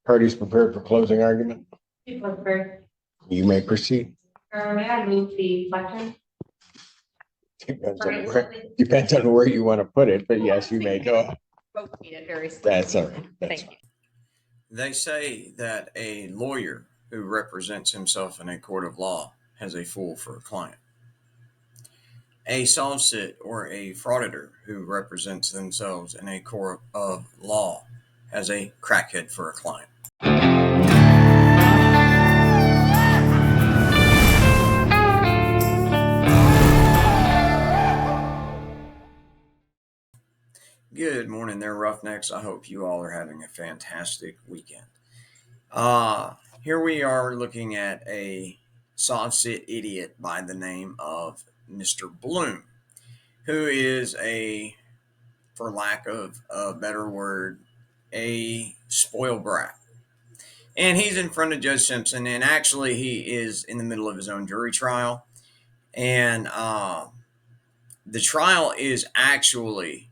Parties prepared for closing argument? People prepared. You may proceed. May I move the question? Depends on where you want to put it, but yes, you may go. That's all right. Thank you. They say that a lawyer who represents himself in a court of law has a fool for a client. A SovCit or a frauditor who represents themselves in a court of law has a crackhead for a client. Good morning there, Roughnecks. I hope you all are having a fantastic weekend. Here we are looking at a SovCit idiot by the name of Mr. Bloom, who is for lack of a better word, a spoiled brat. And he's in front of Judge Simpson, and actually he is in the middle of his own jury trial. And the trial is actually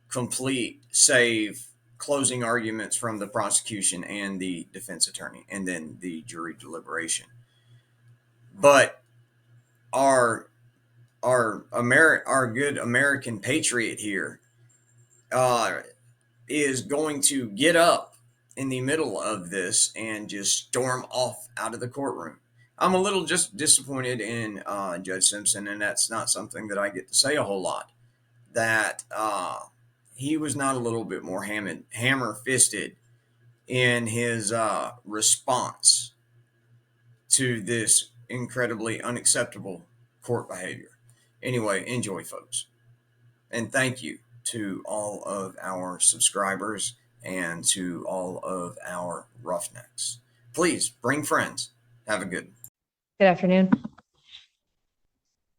complete, save closing arguments from the prosecution and the defense attorney, and then the jury deliberation. But our good American patriot here is going to get up in the middle of this and just storm off out of the courtroom. I'm a little just disappointed in Judge Simpson, and that's not something that I get to say a whole lot, that he was not a little bit more hammer-fisted in his response to this incredibly unacceptable court behavior. Anyway, enjoy, folks. And thank you to all of our subscribers and to all of our Roughnecks. Please bring friends. Have a good one. Good afternoon.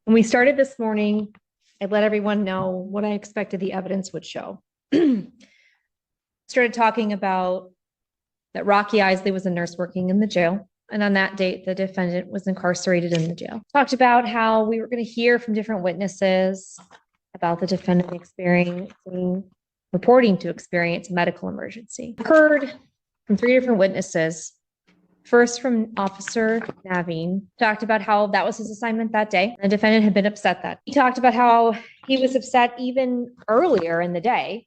When we started this morning, I let everyone know what I expected the evidence would show. Started talking about that Rocky Isley was a nurse working in the jail. And on that date, the defendant was incarcerated in the jail. Talked about how we were going to hear from different witnesses about the defendant reporting to experience a medical emergency. Heard from 3 different witnesses. First, from Officer Naveen, talked about how that was his assignment that day. The defendant had been upset that. He talked about how he was upset even earlier in the day.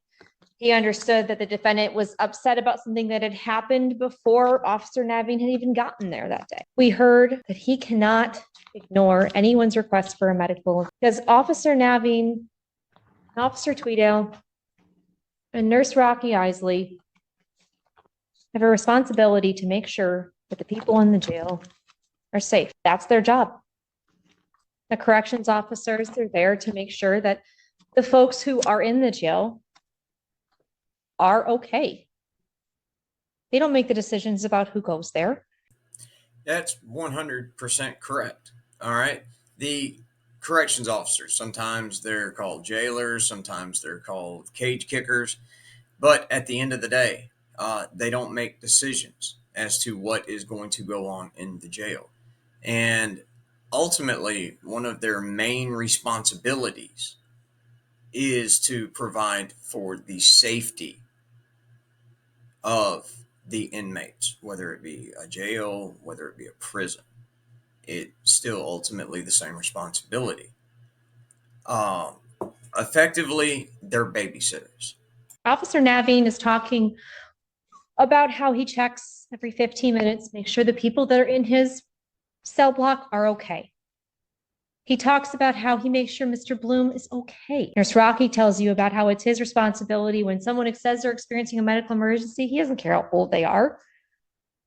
He understood that the defendant was upset about something that had happened before Officer Naveen had even gotten there that day. We heard that he cannot ignore anyone's request for a medical because Officer Naveen, Officer Tweedale, and Nurse Rocky Isley have a responsibility to make sure that the people in the jail are safe. That's their job. The corrections officers are there to make sure that the folks who are in the jail are okay. They don't make the decisions about who goes there. That's 100% correct. All right. The corrections officers, sometimes they're called jailers, sometimes they're called cage kickers. But at the end of the day, they don't make decisions as to what is going to go on in the jail. And ultimately, one of their main responsibilities is to provide for the safety of the inmates, whether it be a jail, whether it be a prison. It's still ultimately the same responsibility. Effectively, they're babysitters. Officer Naveen is talking about how he checks every 15 minutes, make sure the people that are in his cell block are okay. He talks about how he makes sure Mr. Bloom is okay. Nurse Rocky tells you about how it's his responsibility when someone says they're experiencing a medical emergency. He doesn't care how old they are.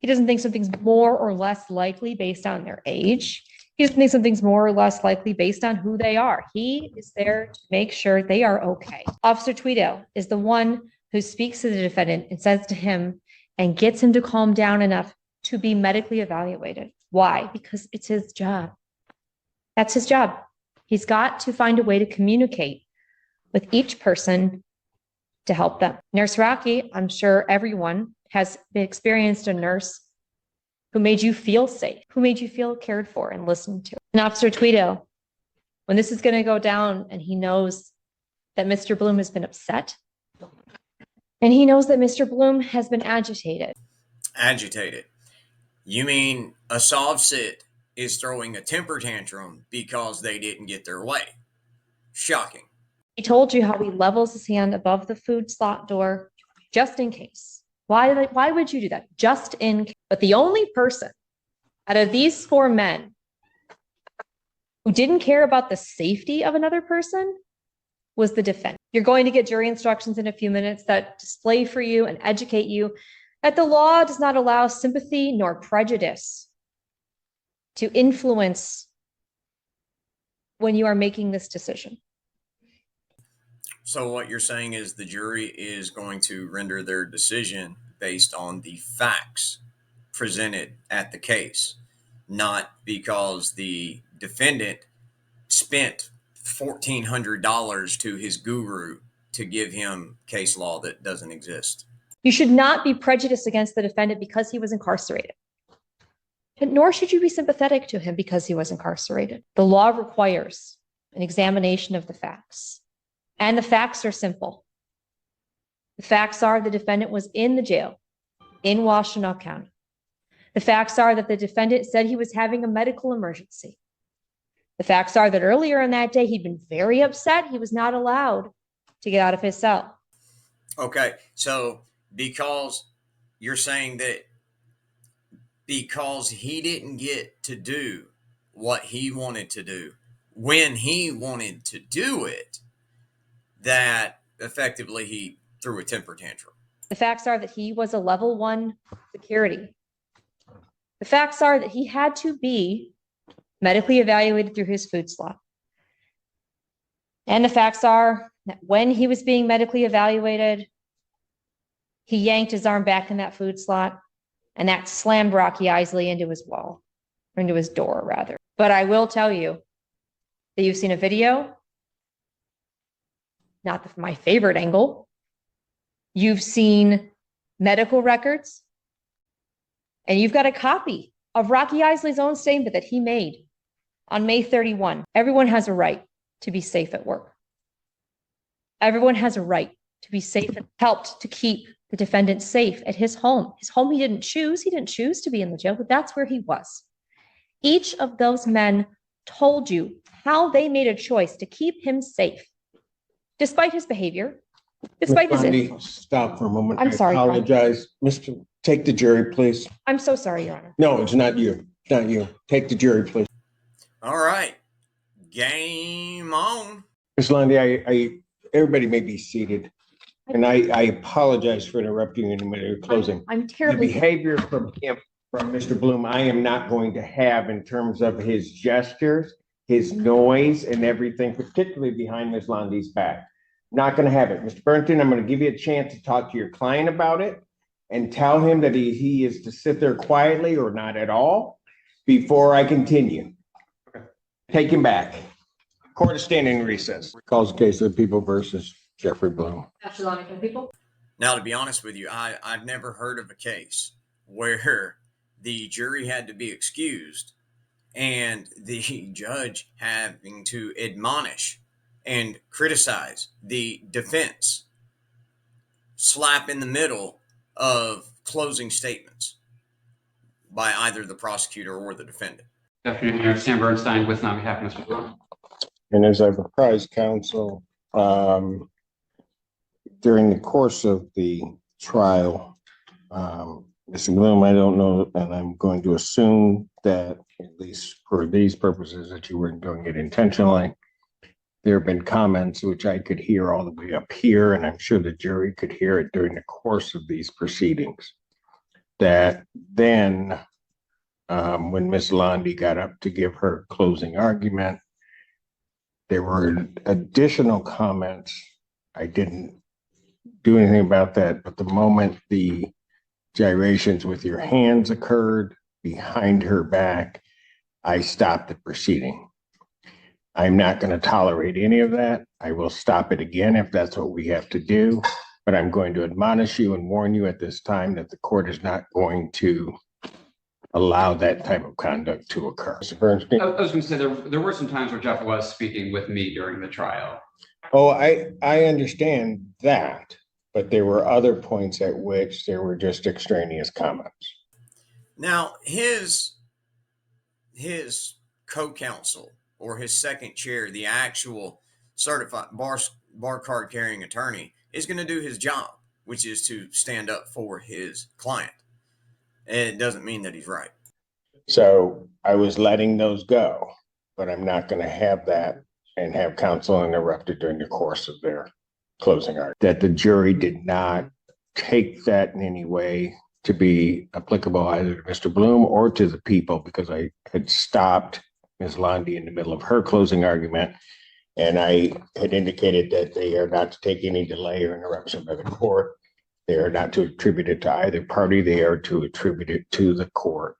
He doesn't think something's more or less likely based on their age. He doesn't think something's more or less likely based on who they are. He is there to make sure they are okay. Officer Tweedale is the one who speaks to the defendant and says to him and gets him to calm down enough to be medically evaluated. Why? Because it's his job. That's his job. He's got to find a way to communicate with each person to help them. Nurse Rocky, I'm sure everyone has experienced a nurse who made you feel safe, who made you feel cared for and listened to. And Officer Tweedale, when this is going to go down and he knows that Mr. Bloom has been upset and he knows that Mr. Bloom has been agitated. Agitated. You mean a SovCit is throwing a temper tantrum because they didn't get their way? Shocking. He told you how he levels his hand above the food slot door just in case. Why would you do that? Just in case. But the only person out of these four men who didn't care about the safety of another person was the defendant. You're going to get jury instructions in a few minutes that display for you and educate you that the law does not allow sympathy nor prejudice to influence when you are making this decision. So what you're saying is the jury is going to render their decision based on the facts presented at the case, not because the defendant spent $1,400 to his guru to give him case law that doesn't exist. You should not be prejudiced against the defendant because he was incarcerated. Nor should you be sympathetic to him because he was incarcerated. The law requires an examination of the facts. And the facts are simple. The facts are the defendant was in the jail in Washtenaw County. The facts are that the defendant said he was having a medical emergency. The facts are that earlier in that day, he'd been very upset. He was not allowed to get out of his cell. Okay, so because you're saying that because he didn't get to do what he wanted to do when he wanted to do it, that effectively he threw a temper tantrum. The facts are that he was a level 1 security. The facts are that he had to be medically evaluated through his food slot. And the facts are that when he was being medically evaluated, he yanked his arm back in that food slot, and that slammed Rocky Isley into his wall, or into his door, rather. But I will tell you that you've seen a video, not my favorite angle. You've seen medical records, and you've got a copy of Rocky Isley's own statement that he made on May 31. Everyone has a right to be safe at work. Everyone has a right to be safe and helped to keep the defendant safe at his home. His home he didn't choose. He didn't choose to be in the jail, but that's where he was. Each of those men told you how they made a choice to keep him safe, despite his behavior, despite his influence. Stop for a moment. I'm sorry, I apologize. Mr. Take the jury, please. I'm so sorry, Your Honor. No, it's not you. It's not you. Take the jury, please. All right. Game on. Ms. Lundy, everybody may be seated. And I apologize for interrupting you in the middle of closing. I'm The terribly. behavior from him, from Mr. Bloom, I am not going to have in terms of his gestures, his noise and everything, particularly behind Ms. Lundy's back. Not going to have it. Mr. Burnton, I'm going to give you a chance to talk to your client about it and tell him that he is to sit there quietly or not at all before I continue. Take him back. Court is standing in recess. Calls the case of the People versus Jeffrey Bloom. Now, to be honest with you, I've never heard of a case where the jury had to be excused and the judge having to admonish and criticize the defense slap in the middle of closing statements by either the prosecutor or the defendant. Good afternoon, Mayor Sam Bernstein with and on behalf of Mr. Bloom. And as I've apprised counsel, during the course of the trial, Mr. Bloom, I don't know, and I'm going to assume that at least for these purposes that you weren't doing it intentionally. There have been comments which I could hear all the way up here, and I'm sure the jury could hear it during the course of these proceedings. That then, when Ms. Lundy got up to give her closing argument, there were additional comments. I didn't do anything about that, but the moment the gyrations with your hands occurred behind her back, I stopped the proceeding. I'm not going to tolerate any of that. I will stop it again if that's what we have to do, but I'm going to admonish you and warn you at this time that the court is not going to allow that type of conduct to occur. Mr. Bernstein? I was going to say there were some times where Jeff was speaking with me during the trial. Oh, I understand that, but there were other points at which there were just extraneous comments. Now, his co-counsel or his second chair, the actual certified bar card carrying attorney, is going to do his job, which is to stand up for his client. And it doesn't mean that he's right. So I was letting those go, but I'm not going to have that and have counsel interrupted during the course of their closing argument. That the jury did not take that in any way to be applicable either to Mr. Bloom or to the people, because I had stopped Ms. Lundy in the middle of her closing argument. And I had indicated that they are not to take any delay or interruption by the court. They are not to attribute it to either party. They are to attribute it to the court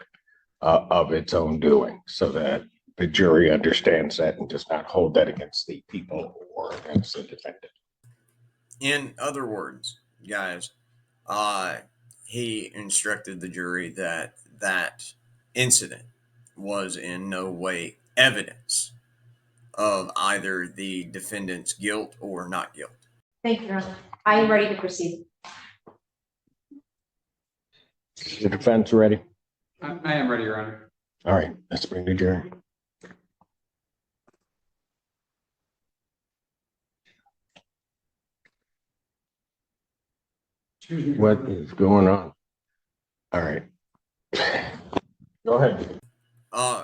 of its own doing, so that the jury understands that and does not hold that against the people or against the defendant. In other words, guys, he instructed the jury that that incident was in no way evidence of either the defendant's guilt or not guilt. Thank you, Your Honor. I am ready to proceed. Is the defense ready? I am ready, Your Honor. All right, let's bring the jury. What is going on? All right. Go ahead.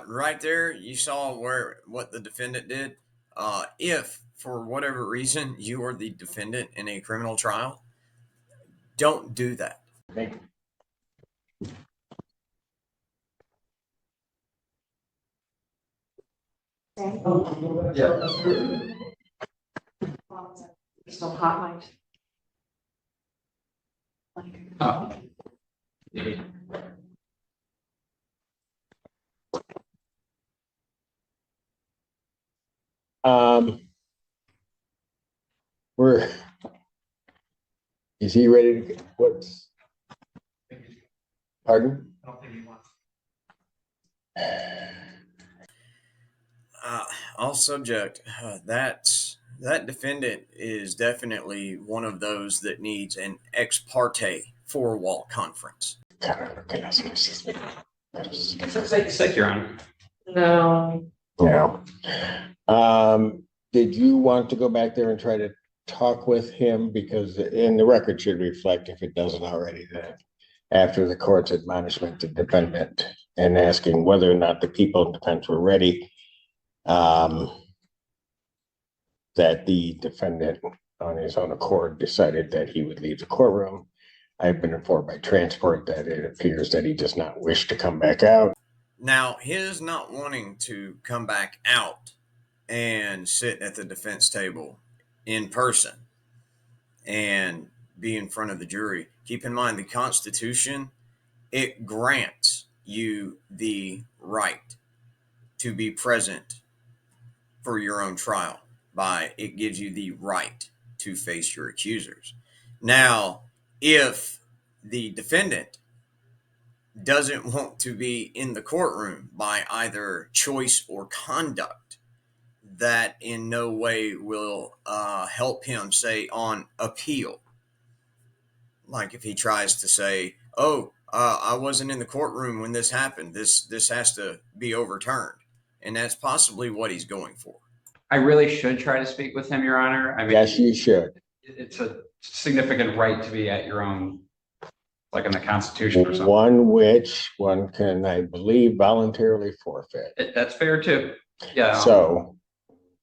Right there, you saw what the defendant did. If for whatever reason you are the defendant in a criminal trial, don't do that. Thank you. So hot mic. Oh. Is he ready to what's pardon? I don't think he wants. All subject, that defendant is definitely one of those that needs an ex parte four-wall conference. Sick, Your Honor. No. Yeah. Did you want to go back there and try to talk with him? Because in the record should reflect, if it doesn't already, that after the court's admonishment to defendant and asking whether or not the people in defense were ready, that the defendant on his own accord decided that he would leave the courtroom. I've been informed by transport that it appears that he does not wish to come back out. Now, his not wanting to come back out and sit at the defense table in person and be in front of the jury. Keep in mind, the Constitution, it grants you the right to be present for your own trial. It gives you the right to face your accusers. Now, if the defendant doesn't want to be in the courtroom by either choice or conduct, that in no way will help him, say, on appeal. Like if he tries to say, I wasn't in the courtroom when this happened, this has to be overturned. And that's possibly what he's going for. I really should try to speak with him, Your Honor. I mean, Yes, you should. it's a significant right to be at your own, like in the Constitution or something. One which one can, I believe, voluntarily forfeit. That's fair too. Yeah. So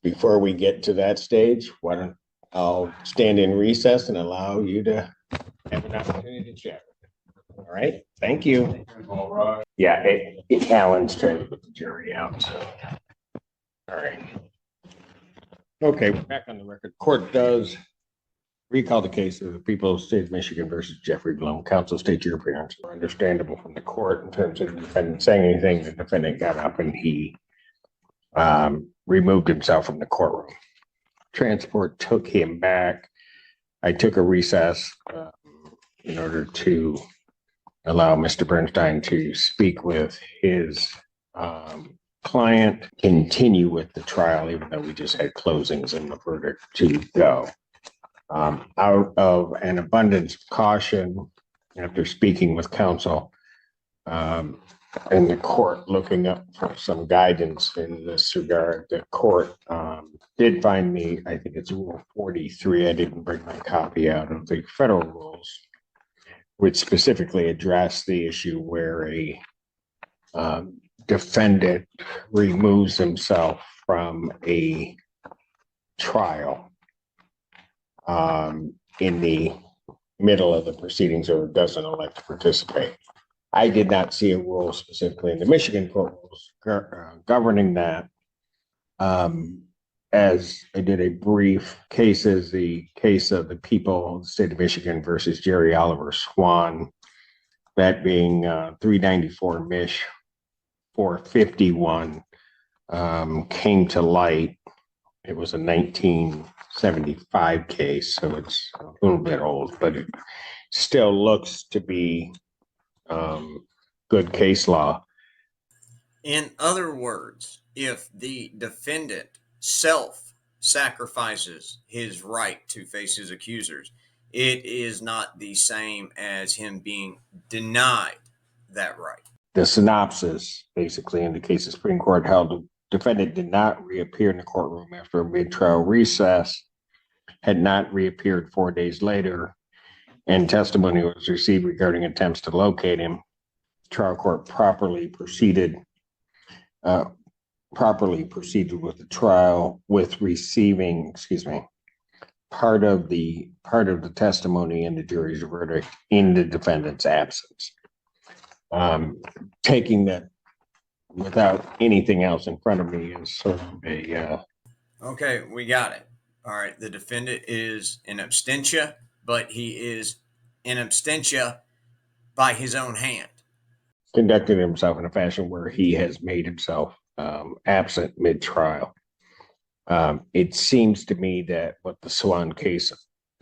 before we get to that stage, I'll stand in recess and allow you to have an opportunity to chat. All right, thank you. Yeah, Alan's trying to put the jury out, so. All right. Okay, we're back on the record. Court does recall the case of the people of the state of Michigan versus Jeffrey Bloom. Counsel, state your appearance. Understandable from the court in terms of the defendant saying anything. The defendant got up and he removed himself from the courtroom. Transport took him back. I took a recess in order to allow Mr. Bernstein to speak with his client, continue with the trial, even though we just had closings and the verdict to go. Out of an abundance of caution, after speaking with counsel, and the court looking up for some guidance in this regard, the court did find me, I think it's Rule 43. I didn't bring my copy out of the federal rules, which specifically address the issue where a defendant removes himself from a trial in the middle of the proceedings or doesn't elect to participate. I did not see a rule specifically in the Michigan court rules governing that. As I did a brief case, is the case of the people of the state of Michigan versus Jerry Oliver Swan, that being 394 Mich 451, came to light. It was a 1975 case, so it's a little bit old, but it still looks to be good case law. In other words, if the defendant self-sacrifices his right to face his accusers, it is not the same as him being denied that right. The synopsis basically indicates the Supreme Court held the defendant did not reappear in the courtroom after a mid-trial recess, had not reappeared 4 days later, and testimony was received regarding attempts to locate him. Trial court properly proceeded with the trial with receiving, part of the testimony in the jury's verdict in the defendant's absence. Taking that without anything else in front of me is sort of a Okay, we got it. All right, the defendant is in absentia, but he is in absentia by his own hand. conducted himself in a fashion where he has made himself absent mid-trial. It seems to me that what the Swan case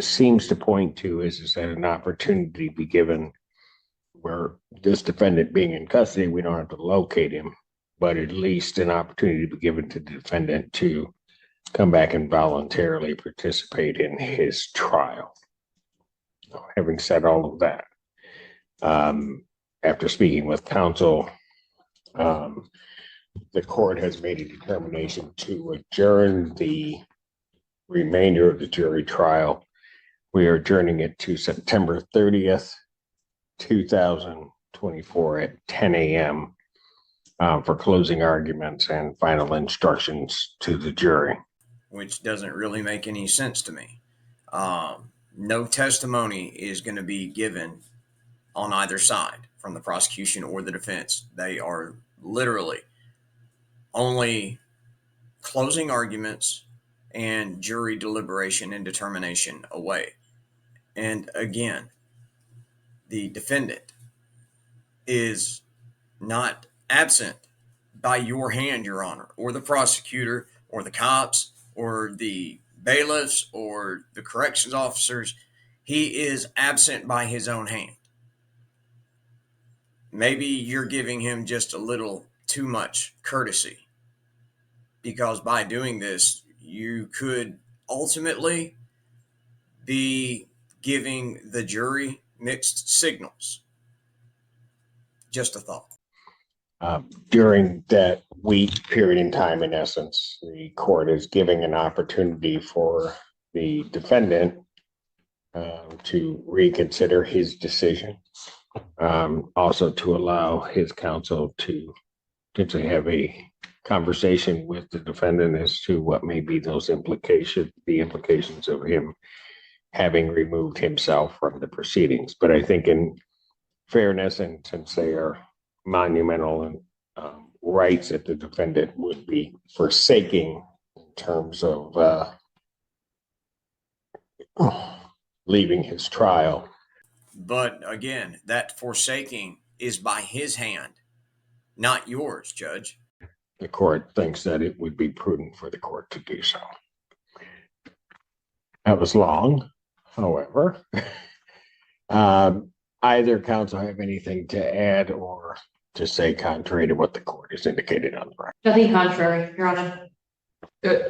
seems to point to is that an opportunity be given where this defendant being in custody, we don't have to locate him, but at least an opportunity to be given to the defendant to come back and voluntarily participate in his trial. Having said all of that, after speaking with counsel, the court has made a determination to adjourn the remainder of the jury trial. We are adjourning it to September 30th, 2024 at 10 a.m. For closing arguments and final instructions to the jury. Which doesn't really make any sense to me. No testimony is going to be given on either side from the prosecution or the defense. They are literally only closing arguments and jury deliberation and determination away. And again, the defendant is not absent by your hand, Your Honor, or the prosecutor, or the cops, or the bailiffs, or the corrections officers. He is absent by his own hand. Maybe you're giving him just a little too much courtesy, because by doing this, you could ultimately be giving the jury mixed signals. Just a thought. During that week period in time, in essence, the court is giving an opportunity for the defendant to reconsider his decision. Also to allow his counsel to potentially have a conversation with the defendant as to what may be those implications, the implications of him having removed himself from the proceedings. But I think in fairness, and since they are monumental and rights that the defendant would be forsaking in terms of leaving his trial. But again, that forsaking is by his hand, not yours, Judge. The court thinks that it would be prudent for the court to do so. That was long, however. Either counsel have anything to add or to say contrary to what the court has indicated on the record? Nothing contrary, Your Honor.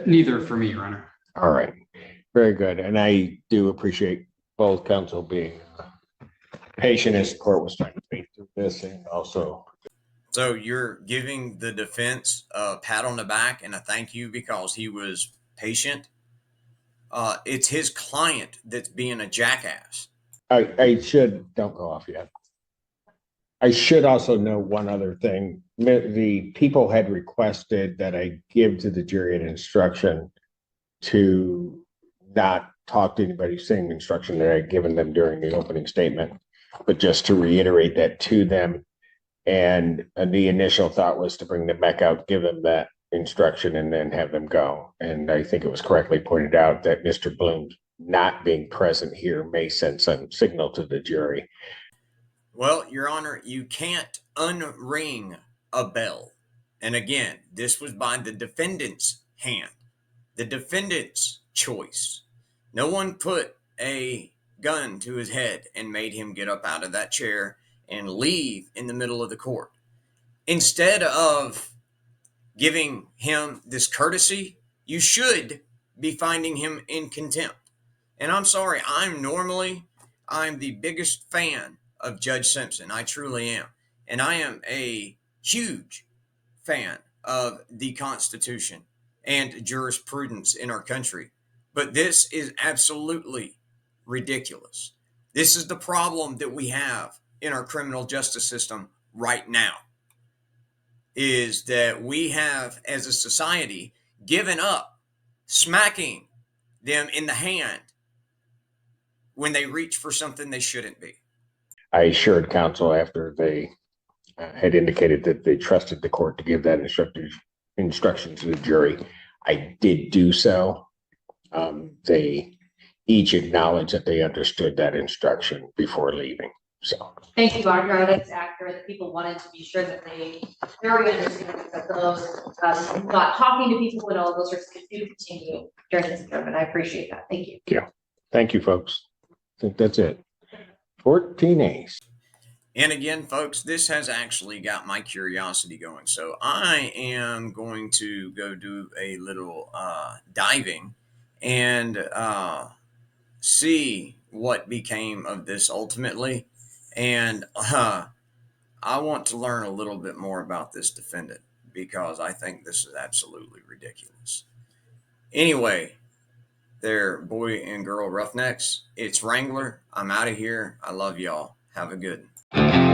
Neither for me, Your Honor. All right. Very good. And I do appreciate both counsel being patient as the court was trying to wade through this, and also. So you're giving the defense a pat on the back and a thank you because he was patient. It's his client that's being a jackass. I should, don't go off yet. I should also know one other thing. The people had requested that I give to the jury an instruction to not talk to anybody, same instruction that I'd given them during the opening statement, but just to reiterate that to them. And the initial thought was to bring them back out, give them that instruction, and then have them go. And I think it was correctly pointed out that Mr. Bloom not being present here may send some signal to the jury. Well, Your Honor, you can't unring a bell. And again, this was by the defendant's hand, the defendant's choice. No one put a gun to his head and made him get up out of that chair and leave in the middle of the court. Instead of giving him this courtesy, you should be finding him in contempt. And I'm sorry, I'm the biggest fan of Judge Simpson. I truly am. And I am a huge fan of the Constitution and jurisprudence in our country. But this is absolutely ridiculous. This is the problem that we have in our criminal justice system right now, is that we have, as a society, given up smacking them in the hand when they reach for something they shouldn't be. I assured counsel after they had indicated that they trusted the court to give that instruction to the jury. I did do so. They each acknowledged that they understood that instruction before leaving. So Thank you, Audra. That's accurate. People wanted to be sure that they very understand that those not talking to people and all those risks do continue during this adjournment. I appreciate that. Thank you. yeah, thank you, folks. I think that's it. 14As. And again, folks, this has actually got my curiosity going. So I am going to go do a little diving and see what became of this ultimately. And I want to learn a little bit more about this defendant because I think this is absolutely ridiculous. Anyway, there, boy and girl roughnecks, it's Wrangler. I'm out of here. I love y'all. Have a good one.